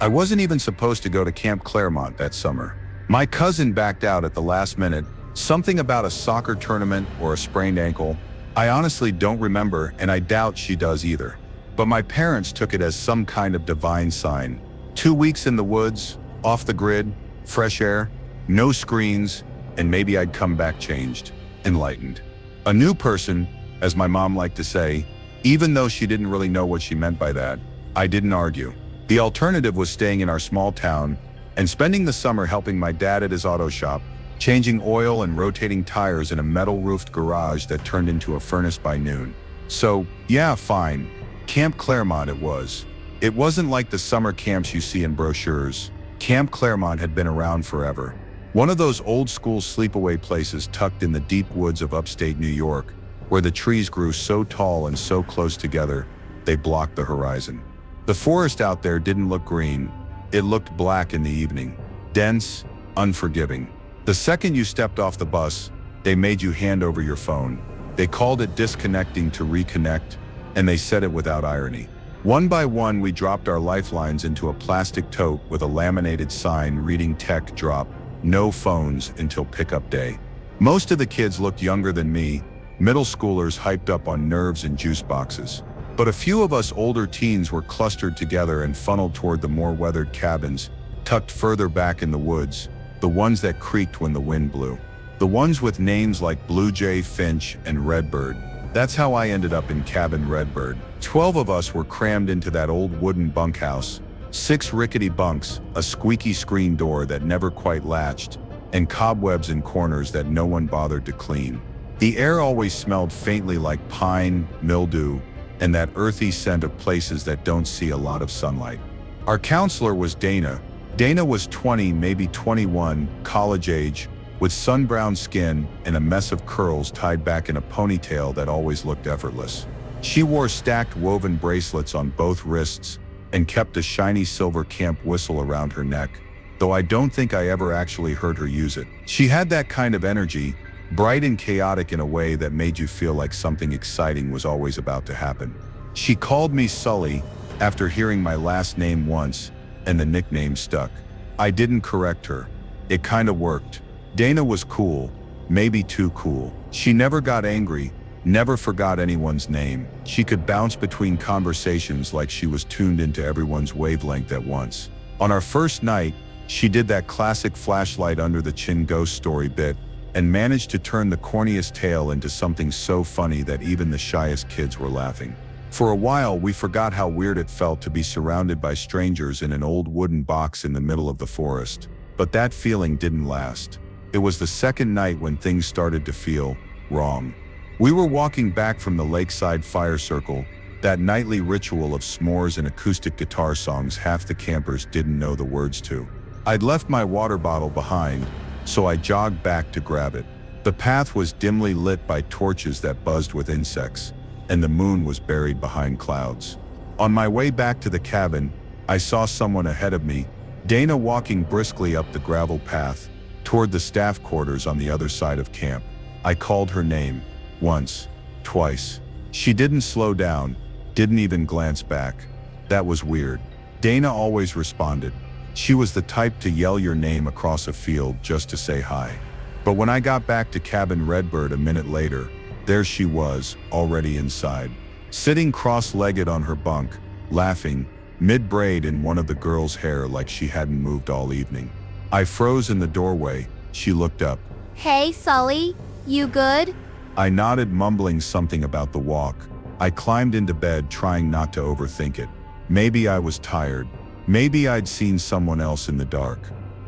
I wasn't even supposed to go to Camp Claremont that summer. My cousin backed out at the last minute, something about a soccer tournament or a sprained ankle. I honestly don't remember, and I doubt she does either. But my parents took it as some kind of divine sign. 2 weeks in the woods, off the grid, fresh air, no screens, and maybe I'd come back changed, enlightened. A new person, as my mom liked to say, even though she didn't really know what she meant by that. I didn't argue. The alternative was staying in our small town and spending the summer helping my dad at his auto shop, changing oil and rotating tires in a metal-roofed garage that turned into a furnace by noon. So, yeah, fine. Camp Claremont it was. It wasn't like the summer camps you see in brochures. Camp Claremont had been around forever. One of those old-school sleepaway places tucked in the deep woods of upstate New York, where the trees grew so tall and so close together, they blocked the horizon. The forest out there didn't look green. It looked black in the evening, dense, unforgiving. The second you stepped off the bus, they made you hand over your phone. They called it disconnecting to reconnect, and they said it without irony. One by one, we dropped our lifelines into a plastic tote with a laminated sign reading tech drop, no phones until pickup day. Most of the kids looked younger than me, middle schoolers hyped up on nerves and juice boxes. But a few of us older teens were clustered together and funneled toward the more weathered cabins, tucked further back in the woods, the ones that creaked when the wind blew. The ones with names like Blue Jay, Finch, and Redbird. That's how I ended up in Cabin Redbird. 12 of us were crammed into that old wooden bunkhouse. 6 rickety bunks, a squeaky screen door that never quite latched, and cobwebs in corners that no one bothered to clean. The air always smelled faintly like pine, mildew, and that earthy scent of places that don't see a lot of sunlight. Our counselor was Dana. Dana was 20, maybe 21, college age, with sun-browned skin and a mess of curls tied back in a ponytail that always looked effortless. She wore stacked woven bracelets on both wrists and kept a shiny silver camp whistle around her neck, though I don't think I ever actually heard her use it. She had that kind of energy, bright and chaotic in a way that made you feel like something exciting was always about to happen. She called me Sully after hearing my last name once, and the nickname stuck. I didn't correct her. It kinda worked. Dana was cool, maybe too cool. She never got angry, never forgot anyone's name. She could bounce between conversations like she was tuned into everyone's wavelength at once. On our first night, she did that classic flashlight under the chin ghost story bit, and managed to turn the corniest tale into something so funny that even the shyest kids were laughing. For a while, we forgot how weird it felt to be surrounded by strangers in an old wooden box in the middle of the forest. But that feeling didn't last. It was the second night when things started to feel wrong. We were walking back from the lakeside fire circle, that nightly ritual of s'mores and acoustic guitar songs half the campers didn't know the words to. I'd left my water bottle behind, so I jogged back to grab it. The path was dimly lit by torches that buzzed with insects, and the moon was buried behind clouds. On my way back to the cabin, I saw someone ahead of me, Dana walking briskly up the gravel path, toward the staff quarters on the other side of camp. I called her name, once, twice. She didn't slow down, didn't even glance back. That was weird. Dana always responded. She was the type to yell your name across a field just to say hi. But when I got back to Cabin Redbird a minute later, there she was, already inside, sitting cross-legged on her bunk, laughing, mid-braid in one of the girls' hair like she hadn't moved all evening. I froze in the doorway. She looked up. Hey, Sully, you good? I nodded, mumbling something about the walk. I climbed into bed, trying not to overthink it. Maybe I was tired. Maybe I'd seen someone else in the dark.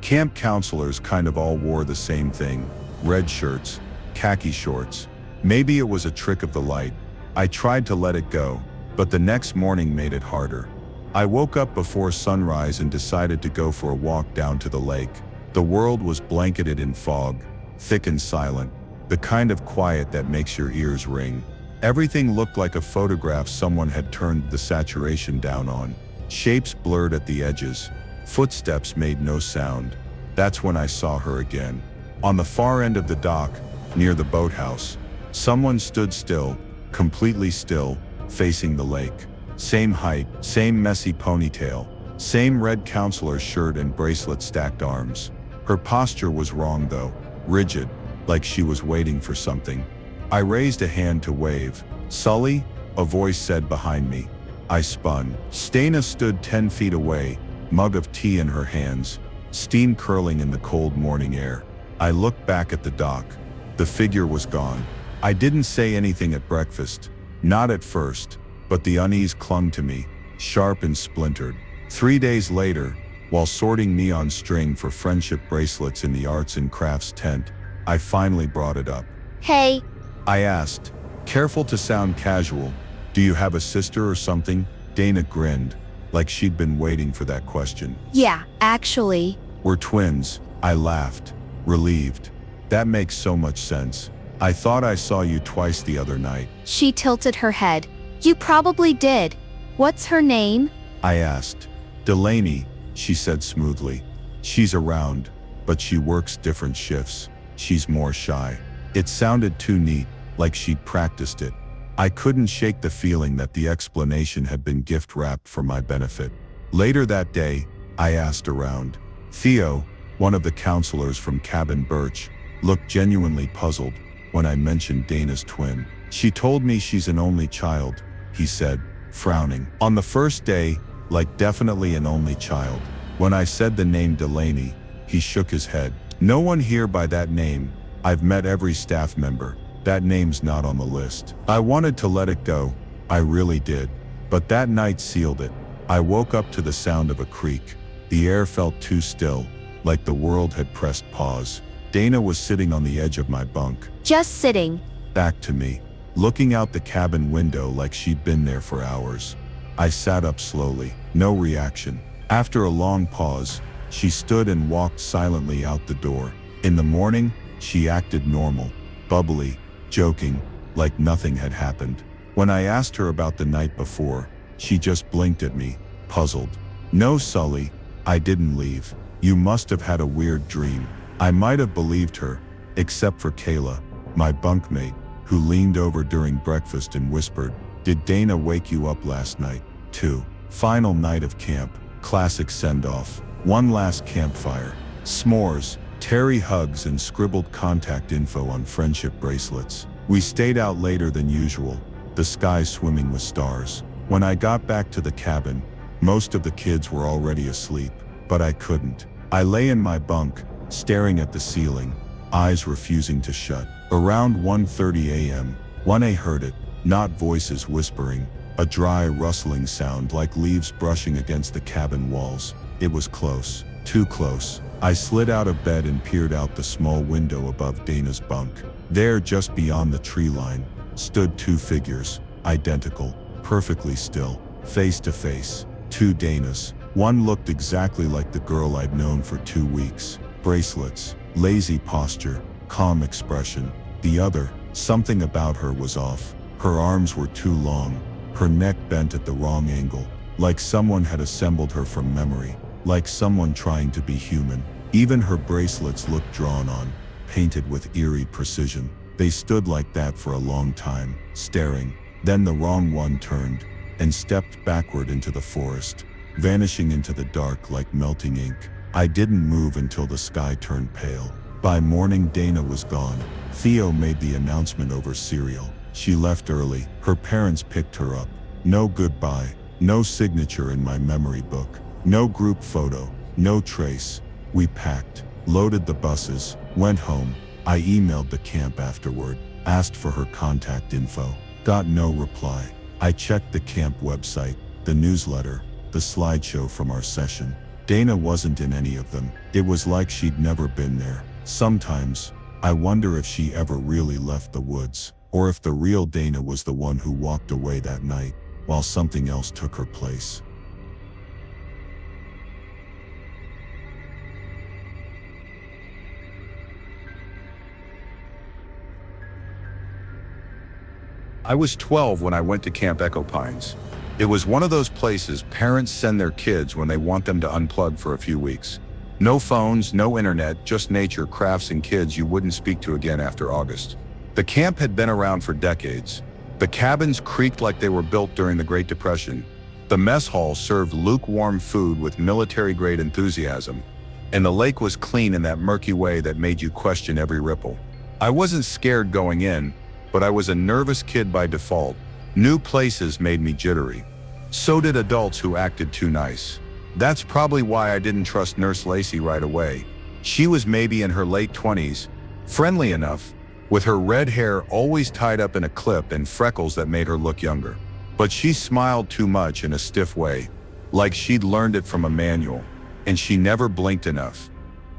Camp counselors kind of all wore the same thing, red shirts, khaki shorts. Maybe it was a trick of the light. I tried to let it go, but the next morning made it harder. I woke up before sunrise and decided to go for a walk down to the lake. The world was blanketed in fog, thick and silent, the kind of quiet that makes your ears ring. Everything looked like a photograph someone had turned the saturation down on. Shapes blurred at the edges. Footsteps made no sound. That's when I saw her again. On the far end of the dock, near the boathouse, someone stood still, completely still, facing the lake. Same height, same messy ponytail, Same red counselor shirt and bracelet stacked arms. Her posture was wrong though, rigid, like she was waiting for something. I raised a hand to wave. "Sully?" a voice said behind me. I spun. Stana stood 10 feet away, mug of tea in her hands, steam curling in the cold morning air. I looked back at the dock. The figure was gone. I didn't say anything at breakfast, not at first, but the unease clung to me, sharp and splintered. 3 days later, while sorting neon string for friendship bracelets in the arts and crafts tent, I finally brought it up. Hey, I asked, careful to sound casual, "Do you have a sister or something?" Dana grinned, like she'd been waiting for that question. yeah, actually. "We're twins," I laughed, relieved. "That makes so much sense. I thought I saw you twice the other night." She tilted her head. You probably did. What's her name? I asked. "Delaney," she said smoothly. "She's around, but she works different shifts. She's more shy." It sounded too neat, like she'd practiced it. I couldn't shake the feeling that the explanation had been gift-wrapped for my benefit. Later that day, I asked around. Theo, one of the counselors from Cabin Birch, looked genuinely puzzled when I mentioned Dana's twin. "She told me she's an only child," he said, frowning. "On the first day, like definitely an only child." When I said the name Delaney, he shook his head. "No one here by that name. I've met every staff member. That name's not on the list." I wanted to let it go. I really did. But that night sealed it. I woke up to the sound of a creak. The air felt too still, like the world had pressed pause. Dana was sitting on the edge of my bunk, Just sitting. back to me, looking out the cabin window like she'd been there for hours. I sat up slowly, no reaction. After a long pause, she stood and walked silently out the door. In the morning, she acted normal, bubbly, joking, like nothing had happened. When I asked her about the night before, she just blinked at me, puzzled. "No, Sully, I didn't leave. You must have had a weird dream." I might have believed her, except for Kayla, my bunkmate, who leaned over during breakfast and whispered, "Did Dana wake you up last night, too?" Final night of camp, classic send-off, one last campfire, s'mores, Terry hugs and scribbled contact info on friendship bracelets. We stayed out later than usual, the sky swimming with stars. When I got back to the cabin, most of the kids were already asleep, but I couldn't. I lay in my bunk, staring at the ceiling, eyes refusing to shut. Around 1:30 a.m., 1A heard it, not voices whispering, a dry rustling sound like leaves brushing against the cabin walls. It was close, too close. I slid out of bed and peered out the small window above Dana's bunk. There, just beyond the tree line, stood two figures, identical, perfectly still, face to face. Two Danas. One looked exactly like the girl I'd known for 2 weeks. Bracelets, lazy posture, calm expression. The other, something about her was off. Her arms were too long, her neck bent at the wrong angle, like someone had assembled her from memory, like someone trying to be human. Even her bracelets looked drawn on, painted with eerie precision. They stood like that for a long time, staring. Then the wrong one turned and stepped backward into the forest, vanishing into the dark like melting ink. I didn't move until the sky turned pale. By morning, Dana was gone. Theo made the announcement over cereal. She left early. Her parents picked her up. No goodbye, no signature in my memory book, no group photo, no trace. We packed, loaded the buses, went home. I emailed the camp afterward, asked for her contact info. Got no reply. I checked the camp website, the newsletter, the slideshow from our session. Dana wasn't in any of them. It was like she'd never been there. Sometimes, I wonder if she ever really left the woods, or if the real Dana was the one who walked away that night, while something else took her place. I was 12 when I went to Camp Echo Pines. It was one of those places parents send their kids when they want them to unplug for a few weeks. No phones, no internet, just nature, crafts, and kids you wouldn't speak to again after August. The camp had been around for decades. The cabins creaked like they were built during the Great Depression. The mess hall served lukewarm food with military-grade enthusiasm, and the lake was clean in that murky way that made you question every ripple. I wasn't scared going in, but I was a nervous kid by default. New places made me jittery. So did adults who acted too nice. That's probably why I didn't trust Nurse Lacey right away. She was maybe in her late 20s, friendly enough, with her red hair always tied up in a clip and freckles that made her look younger. But she smiled too much in a stiff way, like she'd learned it from a manual, and she never blinked enough.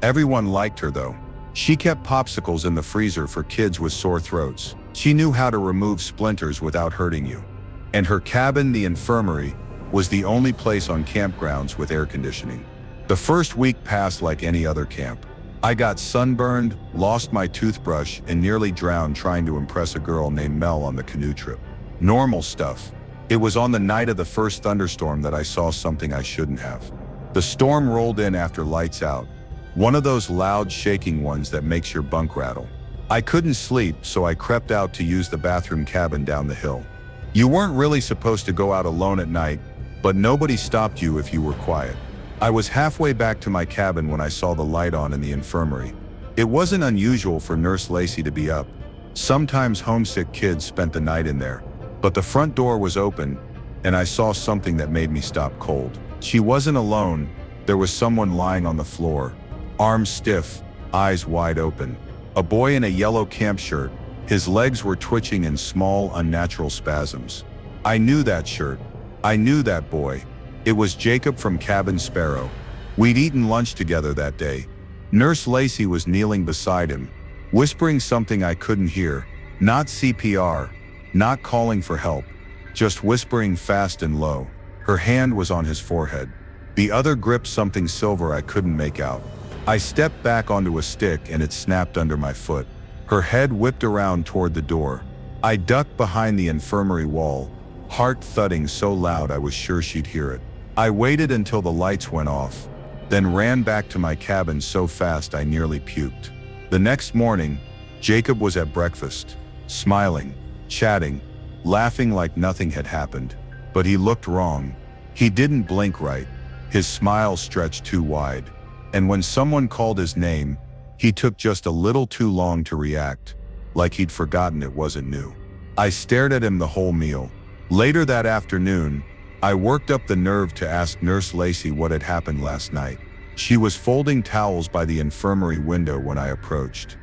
Everyone liked her though. She kept popsicles in the freezer for kids with sore throats. She knew how to remove splinters without hurting you. And her cabin, the infirmary, was the only place on campgrounds with air conditioning. The first week passed like any other camp. I got sunburned, lost my toothbrush, and nearly drowned trying to impress a girl named Mel on the canoe trip. Normal stuff. It was on the night of the first thunderstorm that I saw something I shouldn't have. The storm rolled in after lights out, one of those loud shaking ones that makes your bunk rattle. I couldn't sleep, so I crept out to use the bathroom cabin down the hill. You weren't really supposed to go out alone at night, but nobody stopped you if you were quiet. I was halfway back to my cabin when I saw the light on in the infirmary. It wasn't unusual for Nurse Lacey to be up. Sometimes homesick kids spent the night in there. But the front door was open, and I saw something that made me stop cold. She wasn't alone. There was someone lying on the floor, arms stiff, eyes wide open. A boy in a yellow camp shirt. His legs were twitching in small, unnatural spasms. I knew that shirt. I knew that boy. It was Jacob from Cabin Sparrow. We'd eaten lunch together that day. Nurse Lacey was kneeling beside him, whispering something I couldn't hear. Not CPR, not calling for help, just whispering fast and low. Her hand was on his forehead. The other gripped something silver I couldn't make out. I stepped back onto a stick and it snapped under my foot. Her head whipped around toward the door. I ducked behind the infirmary wall, heart thudding so loud I was sure she'd hear it. I waited until the lights went off, then ran back to my cabin so fast I nearly puked. The next morning, Jacob was at breakfast, smiling, chatting, laughing like nothing had happened. But he looked wrong. He didn't blink right. His smile stretched too wide. And when someone called his name, he took just a little too long to react, like he'd forgotten it wasn't new. I stared at him the whole meal. Later that afternoon, I worked up the nerve to ask Nurse Lacey what had happened last night. She was folding towels by the infirmary window when I approached.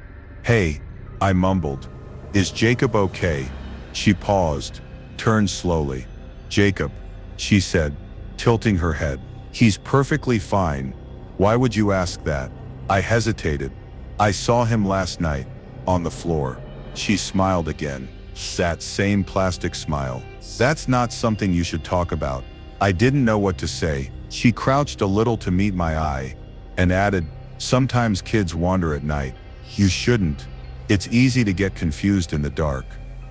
"Hey," I mumbled. "Is Jacob okay?" She paused, turned slowly. "Jacob," she said, tilting her head. "He's perfectly fine. Why would you ask that?" I hesitated. "I saw him last night, on the floor." She smiled again. That same plastic smile. "That's not something you should talk about." I didn't know what to say. She crouched a little to meet my eye, and added, "Sometimes kids wander at night. You shouldn't. It's easy to get confused in the dark."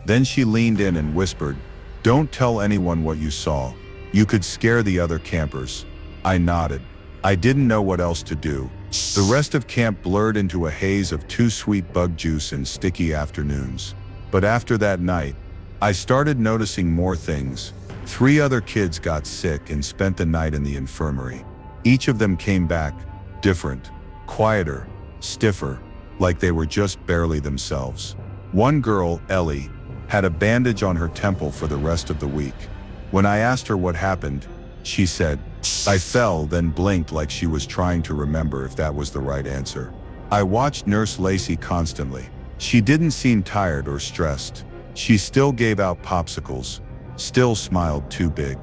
Then she leaned in and whispered, "Don't tell anyone what you saw. You could scare the other campers." I nodded. I didn't know what else to do. The rest of camp blurred into a haze of too sweet bug juice and sticky afternoons. But after that night, I started noticing more things. 3 other kids got sick and spent the night in the infirmary. Each of them came back, different, quieter, stiffer, like they were just barely themselves. One girl, Ellie, had a bandage on her temple for the rest of the week. When I asked her what happened, she said, "I fell," then blinked like she was trying to remember if that was the right answer. I watched Nurse Lacey constantly. She didn't seem tired or stressed. She still gave out popsicles, still smiled too big.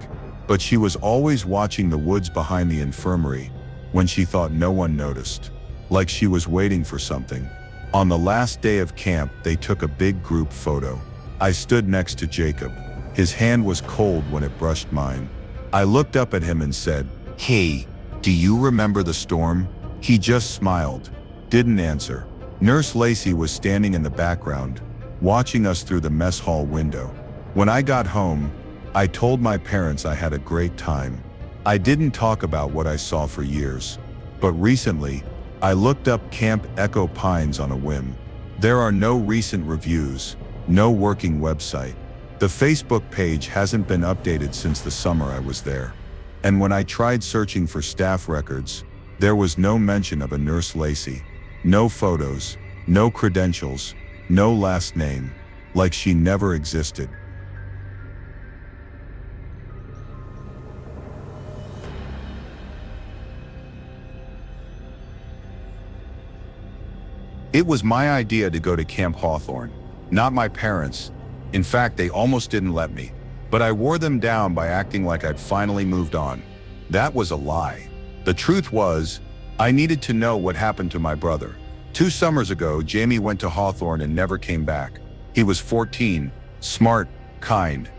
But she was always watching the woods behind the infirmary when she thought no one noticed, like she was waiting for something. On the last day of camp, they took a big group photo. I stood next to Jacob. His hand was cold when it brushed mine. I looked up at him and said, "Hey, do you remember the storm?" He just smiled, didn't answer. Nurse Lacey was standing in the background, watching us through the mess hall window. When I got home, I told my parents I had a great time. I didn't talk about what I saw for years. But recently, I looked up Camp Echo Pines on a whim. There are no recent reviews, no working website. The Facebook page hasn't been updated since the summer I was there. And when I tried searching for staff records, there was no mention of a nurse Lacey. No photos, no credentials, no last name, like she never existed. It was my idea to go to Camp Hawthorn, not my parents'. In fact, they almost didn't let me. But I wore them down by acting like I'd finally moved on. That was a lie. The truth was, I needed to know what happened to my brother. 2 summers ago, Jamie went to Hawthorn and never came back. He was 14, smart, kind.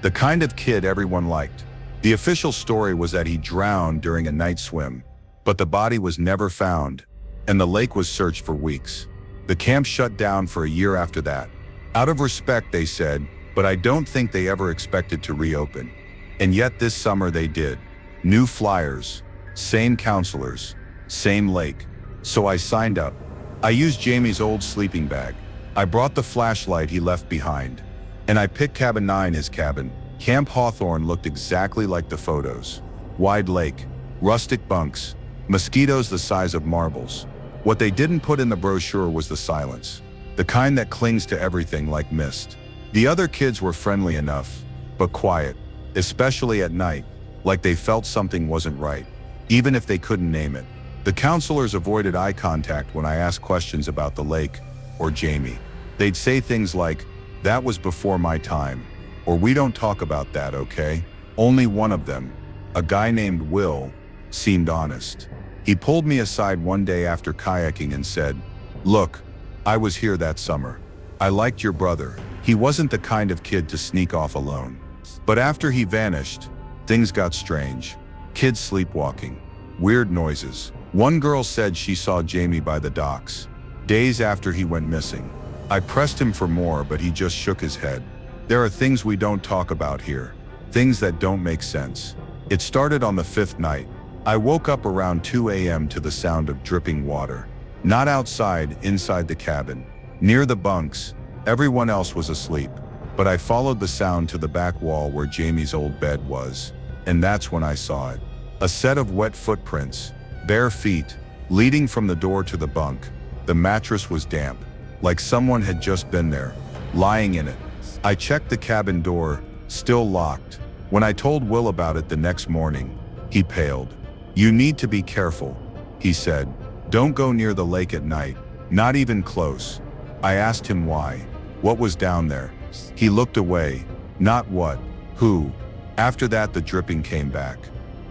The kind of kid everyone liked. The official story was that he drowned during a night swim, but the body was never found, and the lake was searched for weeks. The camp shut down for a year after that. Out of respect, they said, but I don't think they ever expected to reopen. And yet this summer they did. New flyers, same counselors, same lake. So I signed up. I used Jamie's old sleeping bag. I brought the flashlight he left behind. And I picked cabin 9, his cabin. Camp Hawthorn looked exactly like the photos. Wide lake, rustic bunks, mosquitoes the size of marbles. What they didn't put in the brochure was the silence. The kind that clings to everything like mist. The other kids were friendly enough, but quiet, especially at night, like they felt something wasn't right, even if they couldn't name it. The counselors avoided eye contact when I asked questions about the lake or Jamie. They'd say things like, "That was before my time," or "We don't talk about that, okay?" Only one of them, a guy named Will, seemed honest. He pulled me aside one day after kayaking and said, "Look, I was here that summer. I liked your brother. He wasn't the kind of kid to sneak off alone. But after he vanished, things got strange. Kids sleepwalking. Weird noises. One girl said she saw Jamie by the docks, days after he went missing. I pressed him for more, but he just shook his head. There are things we don't talk about here. Things that don't make sense." It started on the 5th night. I woke up around 2 a.m. to the sound of dripping water. Not outside, inside the cabin. Near the bunks, everyone else was asleep. But I followed the sound to the back wall where Jamie's old bed was. And that's when I saw it. A set of wet footprints, bare feet, leading from the door to the bunk. The mattress was damp, like someone had just been there, lying in it. I checked the cabin door, still locked. When I told Will about it the next morning, he paled. "You need to be careful," he said. "Don't go near the lake at night, not even close." I asked him why. What was down there? He looked away. Not what, who. After that, the dripping came back.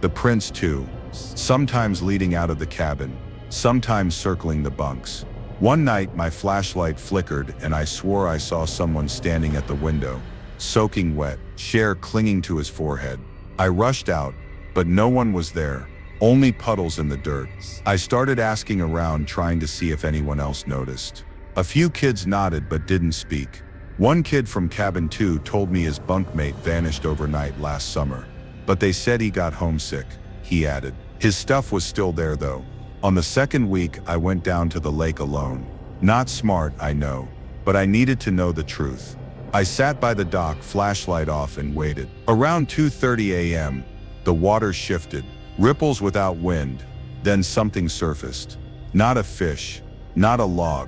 The prints too. Sometimes leading out of the cabin, sometimes circling the bunks. One night, my flashlight flickered and I swore I saw someone standing at the window, soaking wet, hair clinging to his forehead. I rushed out, but no one was there. Only puddles in the dirt. I started asking around, trying to see if anyone else noticed. A few kids nodded but didn't speak. One kid from cabin 2 told me his bunkmate vanished overnight last summer. But they said he got homesick, he added. His stuff was still there though. On the 2nd week, I went down to the lake alone. Not smart, I know, but I needed to know the truth. I sat by the dock, flashlight off, and waited. Around 2:30 a.m., the water shifted. Ripples without wind. Then something surfaced. Not a fish, not a log.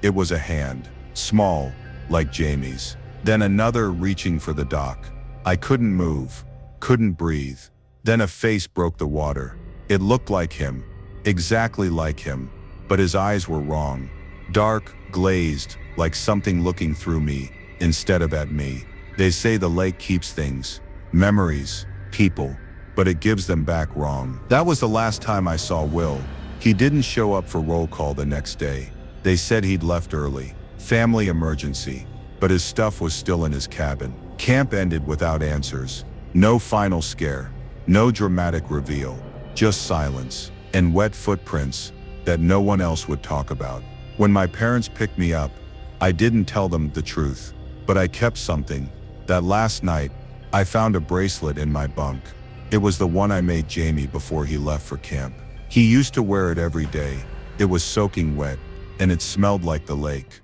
It was a hand, small, like Jamie's. Then another, reaching for the dock. I couldn't move, couldn't breathe. Then a face broke the water. It looked like him, exactly like him, but his eyes were wrong. Dark, glazed, like something looking through me, instead of at me. They say the lake keeps things, memories, people, but it gives them back wrong. That was the last time I saw Will. He didn't show up for roll call the next day. They said he'd left early, family emergency, but his stuff was still in his cabin. Camp ended without answers. No final scare, no dramatic reveal, just silence and wet footprints that no one else would talk about. When my parents picked me up, I didn't tell them the truth, but I kept something. That last night, I found a bracelet in my bunk. It was the one I made Jamie before he left for camp. He used to wear it every day. It was soaking wet, and it smelled like the lake.